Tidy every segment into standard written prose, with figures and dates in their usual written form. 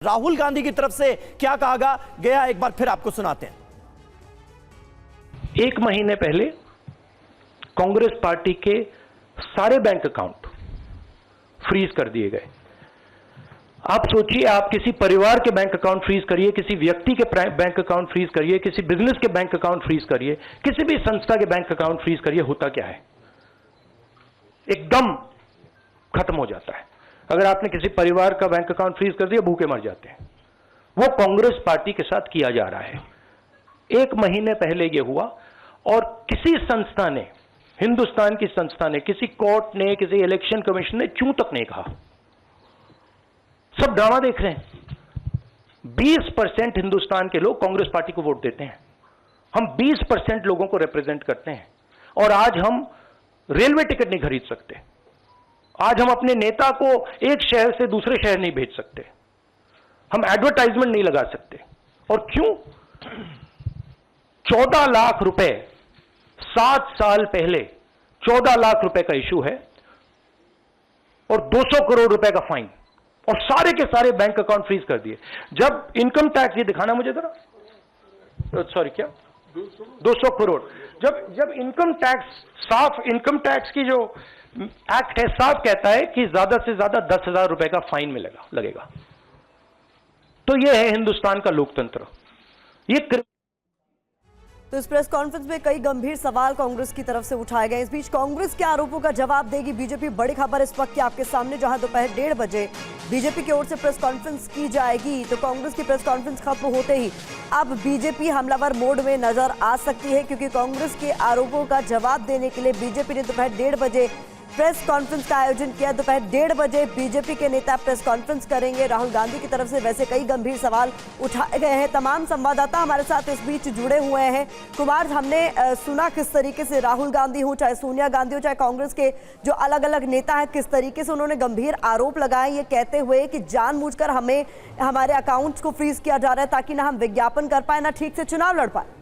राहुल गांधी की तरफ से क्या कहा गया, एक बार फिर आपको सुनाते हैं। एक महीने पहले कांग्रेस पार्टी के सारे बैंक अकाउंट फ्रीज कर दिए गए। आप सोचिए, आप किसी परिवार के बैंक अकाउंट फ्रीज करिए, किसी व्यक्ति के बैंक अकाउंट फ्रीज करिए, किसी बिजनेस के बैंक अकाउंट फ्रीज करिए, किसी भी संस्था के बैंक अकाउंट फ्रीज करिए, होता क्या है? एकदम खत्म हो जाता है। अगर आपने किसी परिवार का बैंक अकाउंट फ्रीज कर दिया, भूखे मर जाते हैं। वो कांग्रेस पार्टी के साथ किया जा रहा है। एक महीने पहले यह हुआ और किसी संस्था ने, हिंदुस्तान की संस्था ने, किसी कोर्ट ने, किसी इलेक्शन कमीशन ने चूं तक नहीं कहा। सब ड्रामा देख रहे हैं। 20% हिंदुस्तान के लोग कांग्रेस पार्टी को वोट देते हैं। हम 20% लोगों को रिप्रेजेंट करते हैं और आज हम रेलवे टिकट नहीं खरीद सकते। आज हम अपने नेता को एक शहर से दूसरे शहर नहीं भेज सकते। हम एडवर्टाइजमेंट नहीं लगा सकते। और क्यों? 14 लाख रुपए 7 साल पहले 14 लाख रुपए का इशू है और 200 करोड़ रुपए का फाइन, और सारे के सारे बैंक अकाउंट फ्रीज कर दिए। जब इनकम टैक्स, ये दिखाना मुझे जरा, सॉरी, क्या 200 करोड़, जब इनकम टैक्स, साफ इनकम टैक्स की जो एक्ट है साफ कहता है कि ज्यादा से ज्यादा 10,000 रुपए का फाइन लगेगा। तो यह है हिंदुस्तान का लोकतंत्र। तो इस प्रेस कॉन्फ्रेंस में कई गंभीर सवाल कांग्रेस की तरफ से उठाए गए। इस बीच कांग्रेस के आरोपों का जवाब देगी बीजेपी। बड़ी खबर इस वक्त की आपके सामने, जहां दोपहर 1:30 बजे बीजेपी की ओर से प्रेस कॉन्फ्रेंस की जाएगी। तो कांग्रेस की प्रेस कॉन्फ्रेंस खत्म होते ही अब बीजेपी हमलावर मोड में नजर आ सकती है, क्योंकि कांग्रेस के आरोपों का जवाब देने के लिए बीजेपी ने दोपहर 1:30 बजे प्रेस कॉन्फ्रेंस का आयोजन किया। दोपहर 1:30 बजे बीजेपी के नेता प्रेस कॉन्फ्रेंस करेंगे। राहुल गांधी की तरफ से वैसे कई गंभीर सवाल उठाए गए हैं। तमाम संवाददाता हमारे साथ इस बीच जुड़े हुए हैं। कुमार, हमने सुना किस तरीके से राहुल गांधी हो, चाहे सोनिया गांधी हो, चाहे कांग्रेस के जो अलग अलग नेता हैं, किस तरीके से उन्होंने गंभीर आरोप लगाए, ये कहते हुए कि जानबूझकर हमें हमारे अकाउंट्स को फ्रीज किया जा रहा है ताकि ना हम विज्ञापन कर पाए, ना ठीक से चुनाव लड़ पाए।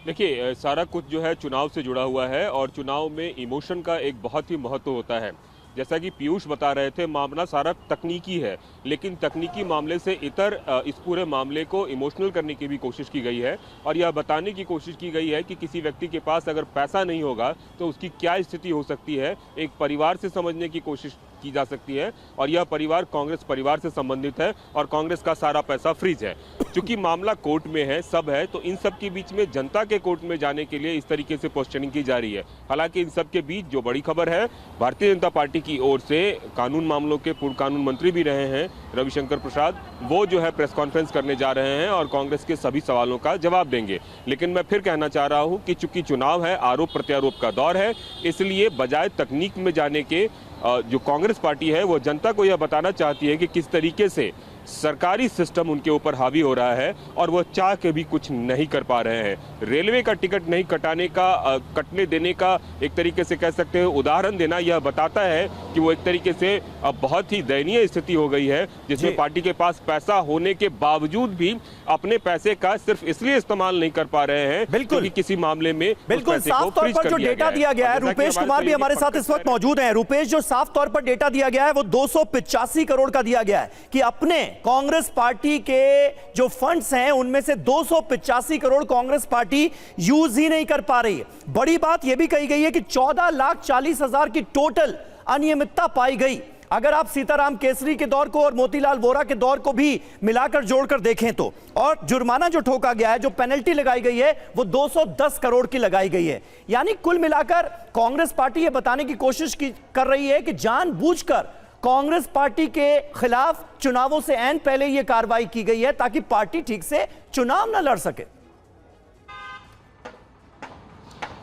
देखिए, सारा कुछ जो है चुनाव से जुड़ा हुआ है और चुनाव में इमोशन का एक बहुत ही महत्व होता है। जैसा कि पीयूष बता रहे थे, मामला सारा तकनीकी है, लेकिन तकनीकी मामले से इतर इस पूरे मामले को इमोशनल करने की भी कोशिश की गई है और यह बताने की कोशिश की गई है कि किसी व्यक्ति के पास अगर पैसा नहीं होगा तो उसकी क्या स्थिति हो सकती है। एक परिवार से समझने की कोशिश की जा सकती है और यह परिवार कांग्रेस परिवार से संबंधित है और कांग्रेस का सारा पैसा फ्रीज है। चूंकि मामला कोर्ट में है, सब है, तो इन सब के बीच में जनता के कोर्ट में जाने के लिए इस तरीके से क्वेश्चनिंग की जा रही है। हालांकि इन सब के बीच जो बड़ी खबर है, भारतीय जनता पार्टी की ओर से कानून मामलों के पूर्व कानून मंत्री भी रहे हैं रविशंकर प्रसाद, वो जो है प्रेस कॉन्फ्रेंस करने जा रहे हैं और कांग्रेस के सभी सवालों का जवाब देंगे। लेकिन मैं फिर कहना चाह रहा हूं कि चूंकि चुनाव है, आरोप प्रत्यारोप का दौर है, इसलिए बजाय तकनीक में जाने के जो कांग्रेस पार्टी है वो जनता को यह बताना चाहती है कि किस तरीके से सरकारी सिस्टम उनके ऊपर हावी हो रहा है और वो चाह के भी कुछ नहीं कर पा रहे हैं। रेलवे का टिकट नहीं कटने देने का एक तरीके से कह सकते हैं उदाहरण देना यह बताता है कि वो एक तरीके से अब बहुत ही दयनीय स्थिति हो गई है, जिसमें पार्टी के पास पैसा होने के बावजूद भी अपने पैसे का सिर्फ इसलिए इस्तेमाल नहीं कर पा रहे हैं क्योंकि किसी मामले में बिल्कुल साफ तौर पर जो डेटा दिया गया है, रूपेश कुमार भी हमारे साथ इस वक्त मौजूद हैं। रूपेश, जो साफ तौर पर डेटा दिया गया है वो 285 करोड़ का दिया गया है कि अपने कांग्रेस पार्टी के जो फंड्स हैं उनमें से 285 करोड़ कांग्रेस पार्टी यूज ही नहीं कर पा रही है। बड़ी बात यह भी कही गई है कि 14,40,000 की टोटल अनियमितता पाई गई। अगर आप सीताराम केसरी के दौर को और मोतीलाल वोरा के दौर को भी मिलाकर जोड़कर देखें तो, और जुर्माना जो ठोका गया है, जो पेनल्टी लगाई गई है वो 210 करोड़ की लगाई गई है। यानी कुल मिलाकर कांग्रेस पार्टी यह बताने की कोशिश कर रही है कि जानबूझकर कांग्रेस पार्टी के खिलाफ चुनावों से ऐन पहले यह कार्रवाई की गई है ताकि पार्टी ठीक से चुनाव न लड़ सके।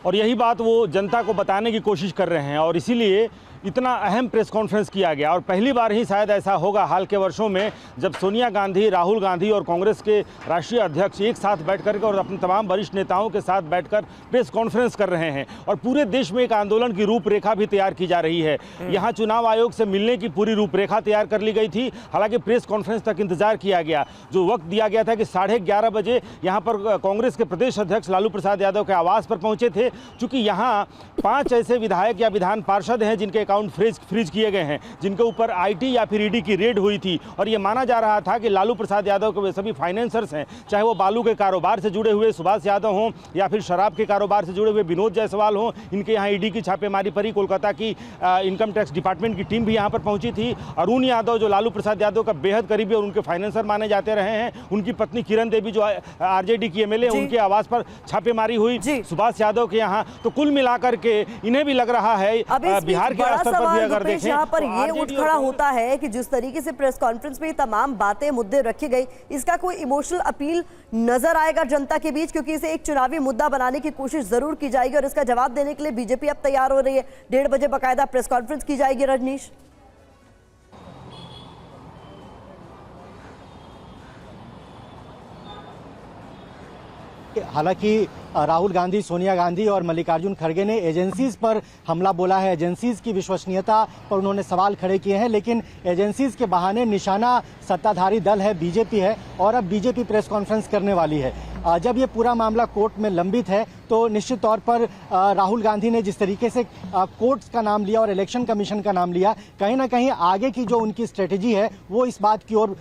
और यही बात वो जनता को बताने की कोशिश कर रहे हैं और इसीलिए इतना अहम प्रेस कॉन्फ्रेंस किया गया। और पहली बार ही शायद ऐसा होगा हाल के वर्षों में जब सोनिया गांधी, राहुल गांधी और कांग्रेस के राष्ट्रीय अध्यक्ष एक साथ बैठकर और अपने तमाम वरिष्ठ नेताओं के साथ बैठकर प्रेस कॉन्फ्रेंस कर रहे हैं और पूरे देश में एक आंदोलन की रूपरेखा भी तैयार की जा रही है। यहाँ चुनाव आयोग से मिलने की पूरी रूपरेखा तैयार कर ली गई थी। हालांकि प्रेस कॉन्फ्रेंस तक इंतजार किया गया। जो वक्त दिया गया था कि 11:30 बजे यहाँ पर कांग्रेस के प्रदेश अध्यक्ष लालू प्रसाद यादव के आवास पर पहुंचे थे। चूंकि यहाँ 5 ऐसे विधायक या विधान पार्षद हैं जिनके अकाउंट फ्रीज किए गए हैं, जिनके ऊपर आईटी या फिर ईडी की रेड हुई थी। और ये माना जा रहा था कि लालू प्रसाद यादव के वे सभी फाइनेंसर्स हैं, चाहे वो बालू के कारोबार से जुड़े हुए सुभाष यादव हों या फिर शराब के कारोबार से जुड़े हुए विनोद जायसवाल हों, इनके यहाँ ईडी की छापेमारी पड़ी। कोलकाता की इनकम टैक्स डिपार्टमेंट की टीम भी यहाँ पर पहुंची थी। अरुण यादव जो लालू प्रसाद यादव का बेहद करीबी और उनके फाइनेंसर माने जाते रहे हैं, उनकी पत्नी किरण देवी जो आरजेडी की एमएलए, उनके आवास पर छापेमारी हुई सुभाष यादव के यहाँ। तो कुल मिलाकर के इन्हें भी लग रहा है बिहार के स्तर पर भी अगर देखें यहाँ पर ये उठ खड़ा होता है कि जिस तरीके से प्रेस कॉन्फ्रेंस में तमाम बातें मुद्दे रखी गई, इसका कोई इमोशनल अपील नजर आएगा जनता के बीच, क्योंकि इसे एक चुनावी मुद्दा बनाने की कोशिश जरूर की जाएगी और इसका जवाब देने के लिए बीजेपी अब तैयार हो रही है। 1:30 बजे बाकायदा प्रेस कॉन्फ्रेंस की जाएगी। रजनीश, हालांकि राहुल गांधी, सोनिया गांधी और मल्लिकार्जुन खड़गे ने एजेंसीज पर हमला बोला है, एजेंसीज की विश्वसनीयता पर उन्होंने सवाल खड़े किए हैं, लेकिन एजेंसीज के बहाने निशाना सत्ताधारी दल है, बीजेपी है और अब बीजेपी प्रेस कॉन्फ्रेंस करने वाली है। जब ये पूरा मामला कोर्ट में लंबित है तो निश्चित तौर पर राहुल गांधी ने जिस तरीके से कोर्ट्स का नाम लिया और इलेक्शन कमीशन का नाम लिया, कहीं ना कहीं आगे की जो उनकी स्ट्रेटेजी है वो इस बात की ओर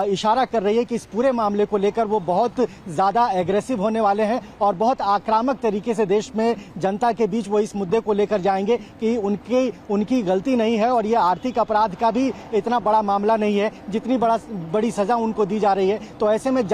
इशारा कर रही है कि इस पूरे मामले को लेकर वो बहुत ज़्यादा एग्रेसिव होने वाले हैं और बहुत आक्रामक तरीके से देश में जनता के बीच वो इस मुद्दे को लेकर जाएंगे कि उनकी गलती नहीं है और ये आर्थिक अपराध का भी इतना बड़ा मामला नहीं है जितनी बड़ी सज़ा उनको दी जा रही है। तो ऐसे में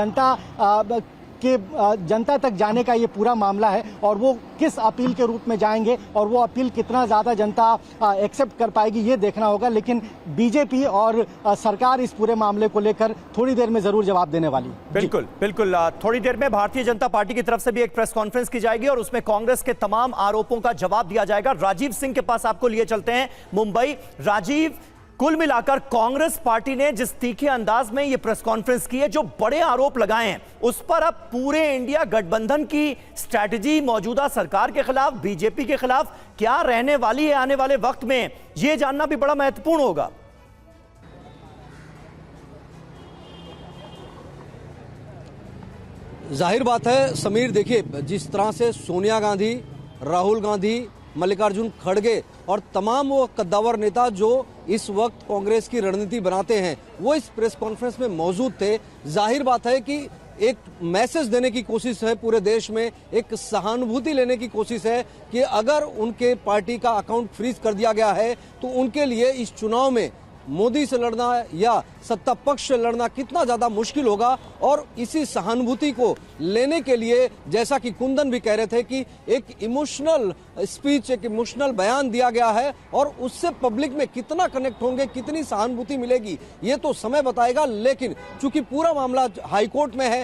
जनता तक जाने का ये पूरा मामला है और वो किस अपील के रूप में जाएंगे और वो अपील कितना ज़्यादा जनता एक्सेप्ट कर पाएगी ये देखना होगा। लेकिन बीजेपी और सरकार इस पूरे मामले को लेकर थोड़ी देर में ज़रूर जवाब देने वाली है। बिल्कुल बिल्कुल, थोड़ी देर में भारतीय जनता पार्टी की तरफ से भी एक प्रेस कॉन्फ्रेंस की जाएगी और उसमें कांग्रेस के तमाम आरोपों का जवाब दिया जाएगा। राजीव सिंह के पास आपको लिए चलते हैं मुंबई। राजीव, कुल मिलाकर कांग्रेस पार्टी ने जिस तीखे अंदाज में ये प्रेस कॉन्फ्रेंस की है, जो बड़े आरोप लगाए हैं, उस पर अब पूरे इंडिया गठबंधन की स्ट्रैटेजी मौजूदा सरकार के खिलाफ, बीजेपी के खिलाफ क्या रहने वाली है आने वाले वक्त में, यह जानना भी बड़ा महत्वपूर्ण होगा। जाहिर बात है समीर, देखिए जिस तरह से सोनिया गांधी, राहुल गांधी, मल्लिकार्जुन खड़गे और तमाम वो कद्दावर नेता जो इस वक्त कांग्रेस की रणनीति बनाते हैं वो इस प्रेस कॉन्फ्रेंस में मौजूद थे। जाहिर बात है कि एक मैसेज देने की कोशिश है पूरे देश में, एक सहानुभूति लेने की कोशिश है कि अगर उनके पार्टी का अकाउंट फ्रीज कर दिया गया है तो उनके लिए इस चुनाव में मोदी से लड़ना या सत्ता पक्ष से लड़ना कितना ज्यादा मुश्किल होगा। और इसी सहानुभूति को लेने के लिए, जैसा कि कुंदन भी कह रहे थे कि एक इमोशनल स्पीच, एक इमोशनल बयान दिया गया है और उससे पब्लिक में कितना कनेक्ट होंगे, कितनी सहानुभूति मिलेगी, ये तो समय बताएगा। लेकिन चूंकि पूरा मामला हाईकोर्ट में है